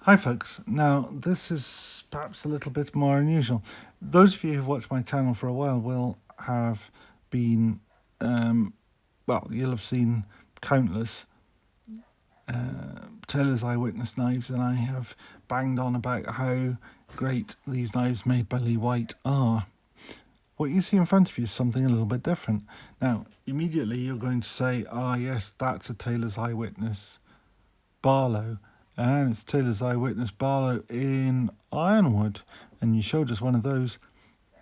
Hi folks, now this is perhaps a little bit more unusual. Those of you who've watched my channel for a while will have been, you'll have seen countless Taylor's Eyewitness knives, and I have banged on about how great these knives made by Lee White are. What you see in front of you is something a little bit different. Now, immediately you're going to say, yes, that's a Taylor's Eyewitness Barlow. And it's Taylor's Eyewitness Barlow in Ironwood. And you showed us one of those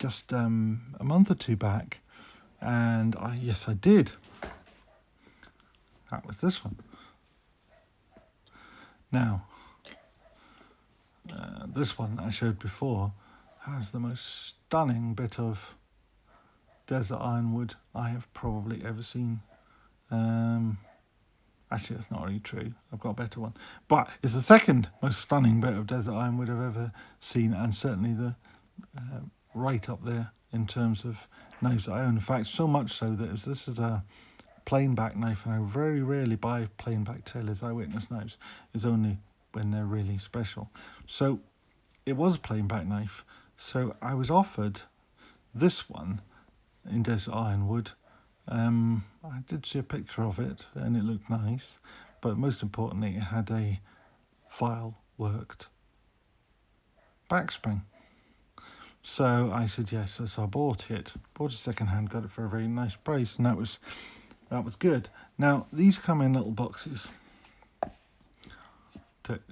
just a month or two back. And yes, I did. That was this one. Now, this one that I showed before has the most stunning bit of desert ironwood I have probably ever seen. Actually, that's not really true. I've got a better one. But it's the second most stunning bit of desert ironwood I've ever seen, and certainly the right up there in terms of knives that I own. In fact, so much so that this is a plain back knife, and I very rarely buy plain back Taylor's Eyewitness knives. It's only when they're really special. So it was a plain back knife. So I was offered this one in desert ironwood. I did see a picture of it and it looked nice, but most importantly it had a file worked back spring. So I said yes, so I bought it second hand, got it for a very nice price, and that was good. Now these come in little boxes,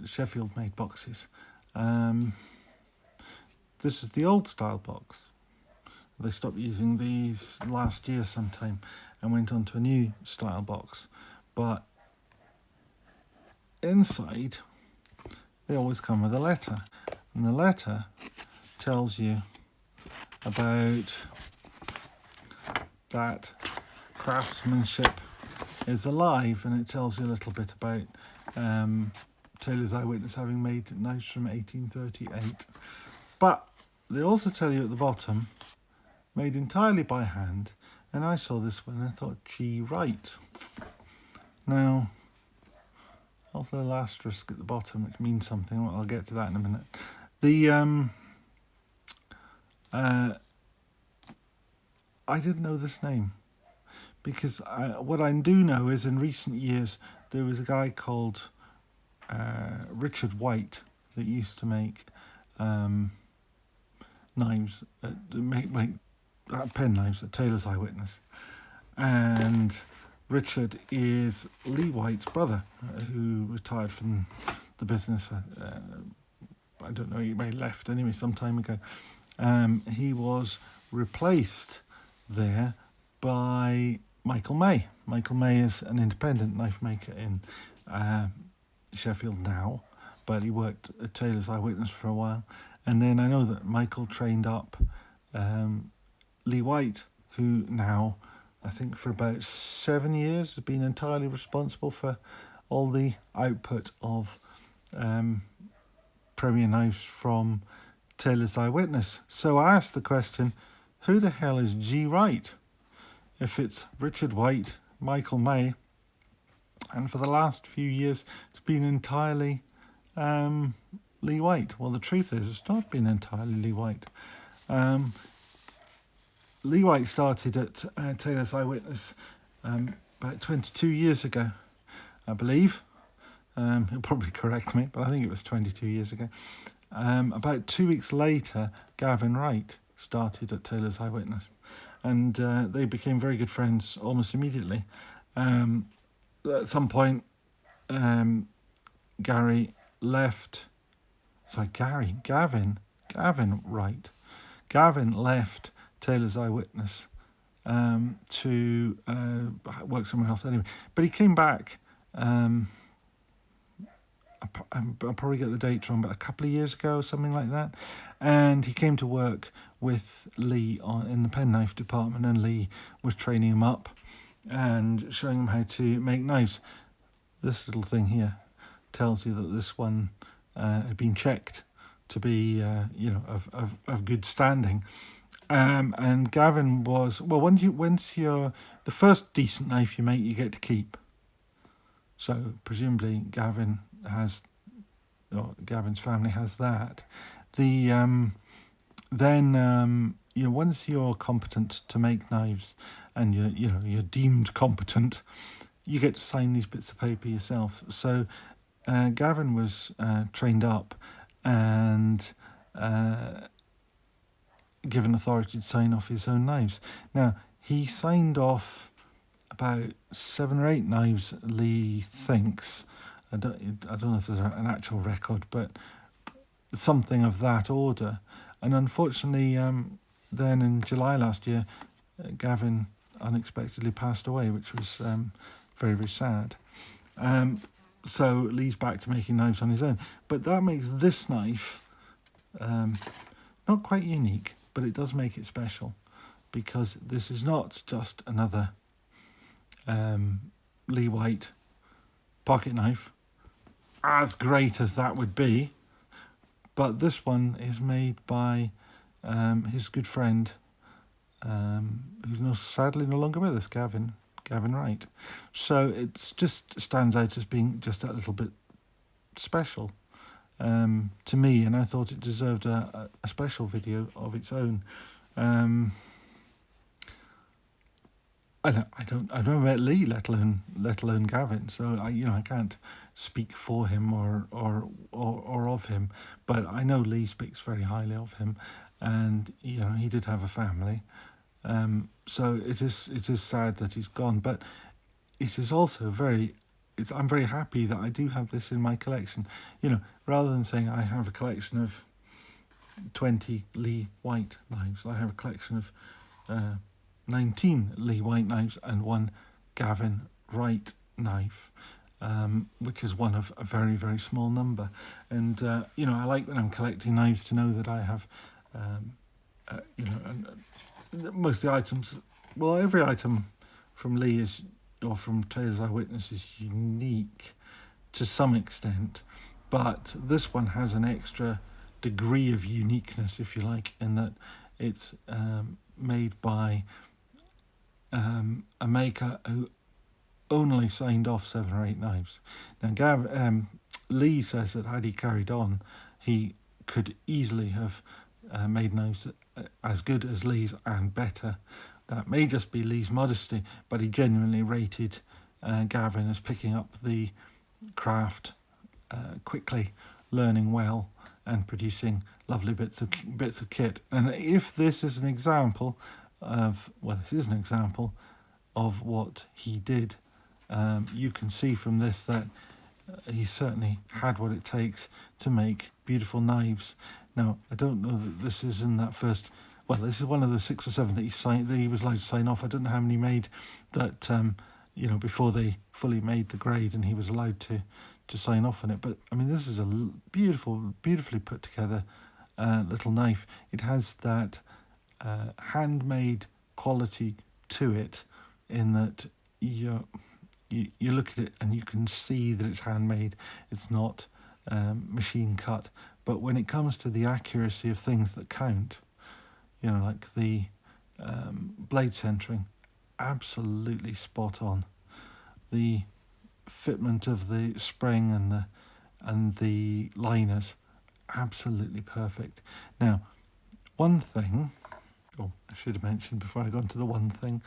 Sheffield made boxes. This is the old style box. They stopped using these last year sometime and went on to a new style box. But inside, they always come with a letter. And the letter tells you about that craftsmanship is alive, and it tells you a little bit about Taylor's Eyewitness having made knives from 1838. But they also tell you at the bottom, made entirely by hand, and I saw this one and I thought, gee, right. Now, also a little asterisk at the bottom, which means something. Well, I'll get to that in a minute. I didn't know this name, because what I do know is in recent years there was a guy called Richard White that used to make knives, make pen knives at Taylor's Eyewitness, and Richard is Lee White's brother, who retired from the business. I don't know, he may have left anyway some time ago. He was replaced there by Michael May. Michael May is an independent knife maker in Sheffield now, but he worked at Taylor's Eyewitness for a while. And then I know that Michael trained up Lee White, who now, I think for about 7 years, has been entirely responsible for all the output of Premier knives from Taylor's Eyewitness. So I asked the question, who the hell is G. Wright? If it's Richard White, Michael May, and for the last few years it's been entirely Lee White. Well, the truth is, it's not been entirely Lee White. Lee White started at Taylor's Eyewitness about 22 years ago, I believe. He'll probably correct me, but I think it was 22 years ago. About 2 weeks later, Gavin Wright started at Taylor's Eyewitness, and they became very good friends almost immediately. At some point, Gavin Wright. Gavin left Taylor's Eyewitness to work somewhere else anyway. But he came back, I'll probably get the date wrong, but a couple of years ago or something like that. And he came to work with Lee in the penknife department, and Lee was training him up and showing him how to make knives. This little thing here tells you that this one had been checked to be, of good standing. And Gavin was, the first decent knife you make, you get to keep. So presumably Gavin has or Gavin's family has that. The then once you're competent to make knives, and you're deemed competent, you get to sign these bits of paper yourself. So Gavin was trained up and given authority to sign off his own knives. Now, he signed off about 7 or 8 knives, Lee thinks. I don't know if there's an actual record, but something of that order. And unfortunately, then in July last year, Gavin unexpectedly passed away, which was very, very sad. So Lee's back to making knives on his own. But that makes this knife not quite unique, but it does make it special, because this is not just another Lee White pocket knife, as great as that would be, but this one is made by his good friend, who's sadly no longer with us, Gavin Wright. So it just stands out as being just a little bit special to me, and I thought it deserved a special video of its own. I don't met Lee, let alone Gavin. So I can't speak for him or of him, but I know Lee speaks very highly of him, and he did have a family. So it is sad that he's gone, but it is also I'm very happy that I do have this in my collection. Rather than saying I have a collection of 20 Lee White knives, I have a collection of 19 Lee White knives and 1 Gavin Wright knife, which is one of a very, very small number. And I like when I'm collecting knives to know that I have most of the items, well, every item from Lee or from Taylor's Eyewitness is unique to some extent, but this one has an extra degree of uniqueness, if you like, in that it's made by a maker who only signed off 7 or 8 knives. Now, Lee says that had he carried on, he could easily have made knives as good as Lee's and better. That may just be Lee's modesty, but he genuinely rated Gavin as picking up the craft quickly, learning well, and producing lovely bits of kit. And if this is an example of what he did, you can see from this that he certainly had what it takes to make beautiful knives. Now, I don't know that this is in that first. Well, this is one of the 6 or 7 that he was allowed to sign off. I don't know how many made that. Before they fully made the grade, and he was allowed to sign off on it. But I mean, this is a beautifully put together little knife. It has that handmade quality to it, in that you look at it and you can see that it's handmade. It's not machine cut. But when it comes to the accuracy of things that count, like the blade centering, absolutely spot on. The fitment of the spring and the liners, absolutely perfect. Now, one thing, I should have mentioned before I go on to the one thing,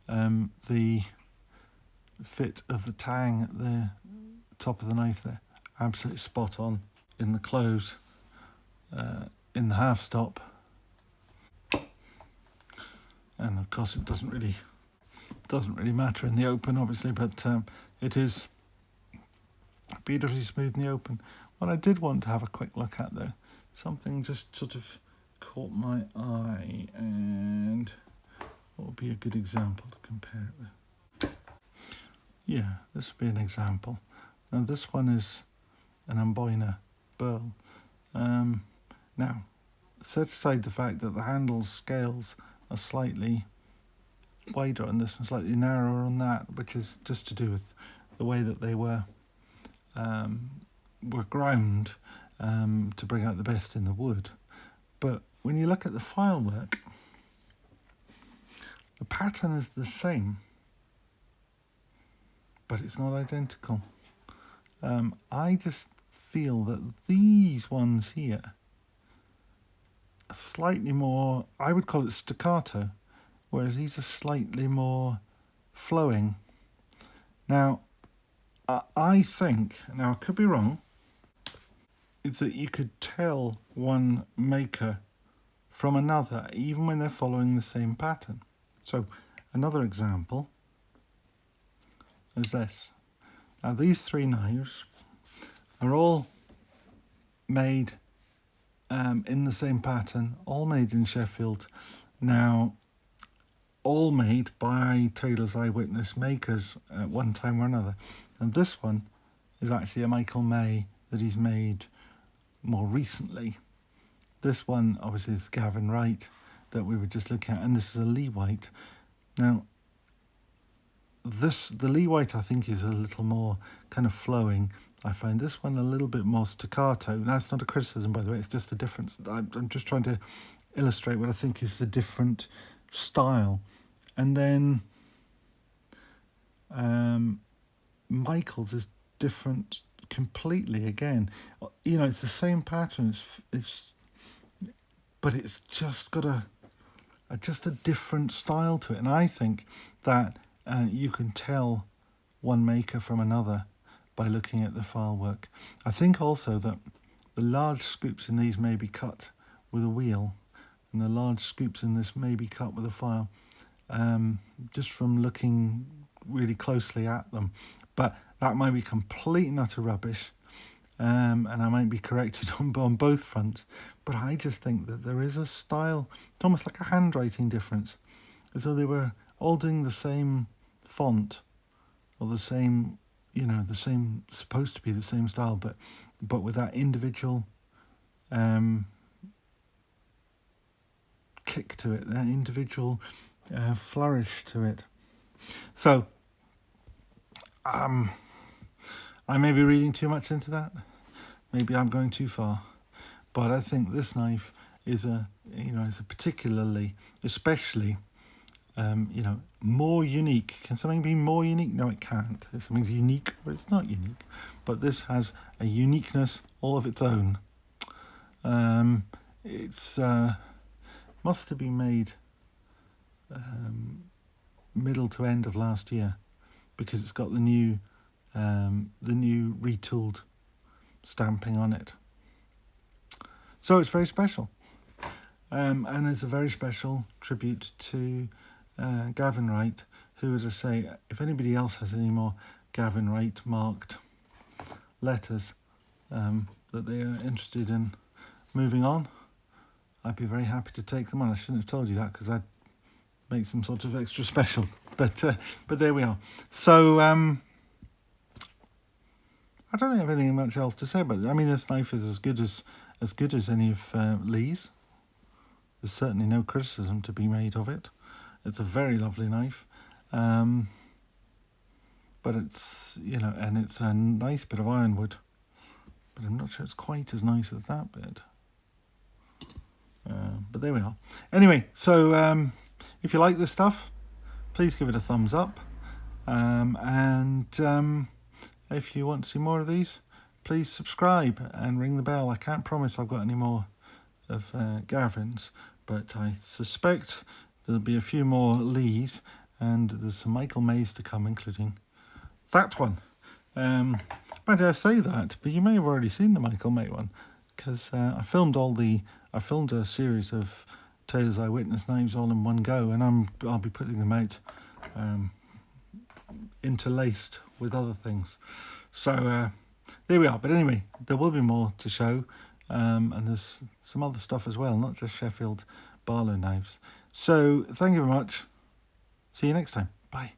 the fit of the tang at the top of the knife there, absolutely spot on. In the close, in the half stop, and of course it doesn't really matter in the open, obviously, but it is beautifully smooth in the open. What I did want to have a quick look at, though, something just sort of caught my eye, and what would be a good example to compare it with? Yeah, this would be an example. Now, this one is an Amboina burl. Now, set aside the fact that the handle scales are slightly wider on this and slightly narrower on that, which is just to do with the way that they were ground to bring out the best in the wood. But when you look at the file work, the pattern is the same, but it's not identical. I just feel that these ones here are slightly more, I would call it staccato, whereas these are slightly more flowing. Now, I think, now I could be wrong, is that you could tell one maker from another even when they're following the same pattern. So another example is this. Now these three knives are all made in the same pattern, all made in Sheffield. Now, all made by Taylor's Eyewitness makers at one time or another. And this one is actually a Michael May that he's made more recently. This one obviously is Gavin Wright that we were just looking at, and this is a Lee White. Now, the Lee White I think is a little more kind of flowing. I find this one a little bit more staccato. That's not a criticism, by the way, it's just a difference. I'm just trying to illustrate what I think is the different style. And then Michael's is different completely again. You know, it's the same pattern, but it's just got just a different style to it. And I think that you can tell one maker from another by looking at the file work. I think also that the large scoops in these may be cut with a wheel, and the large scoops in this may be cut with a file, just from looking really closely at them. But that might be complete and utter rubbish, and I might be corrected on both fronts. But I just think that there is a style, it's almost like a handwriting difference, as though they were all doing the same font, or the same, you know, the same, supposed to be the same style, but with that individual kick to it, that individual flourish to it. So, I may be reading too much into that. Maybe I'm going too far, but I think this knife is is a particularly, especially, more unique. Can something be more unique? No, it can't. If something's unique, or it's not unique. But this has a uniqueness all of its own. It's must have been made middle to end of last year, because it's got the new retooled stamping on it. So it's very special, and it's a very special tribute to Gavin Wright, who, as I say, if anybody else has any more Gavin Wright marked letters that they are interested in moving on, I'd be very happy to take them on. I shouldn't have told you that, because I'd make some sort of extra special, but there we are. So I don't think I have anything much else to say about it. I mean, this knife is as good as any of Lee's. There's certainly no criticism to be made of it. It's a very lovely knife, but it's, and it's a nice bit of ironwood, but I'm not sure it's quite as nice as that bit. But there we are. Anyway, so if you like this stuff, please give it a thumbs up, and if you want to see more of these, please subscribe and ring the bell. I can't promise I've got any more of Gavin's, but I suspect there'll be a few more Lees, and there's some Michael Mays to come, including that one. Why did I say that? But you may have already seen the Michael May one, because I filmed a series of Taylor's Eyewitness knives all in one go, and I'll be putting them out interlaced with other things. So there we are. But anyway, there will be more to show, and there's some other stuff as well, not just Sheffield Barlow knives. So thank you very much. See you next time. Bye.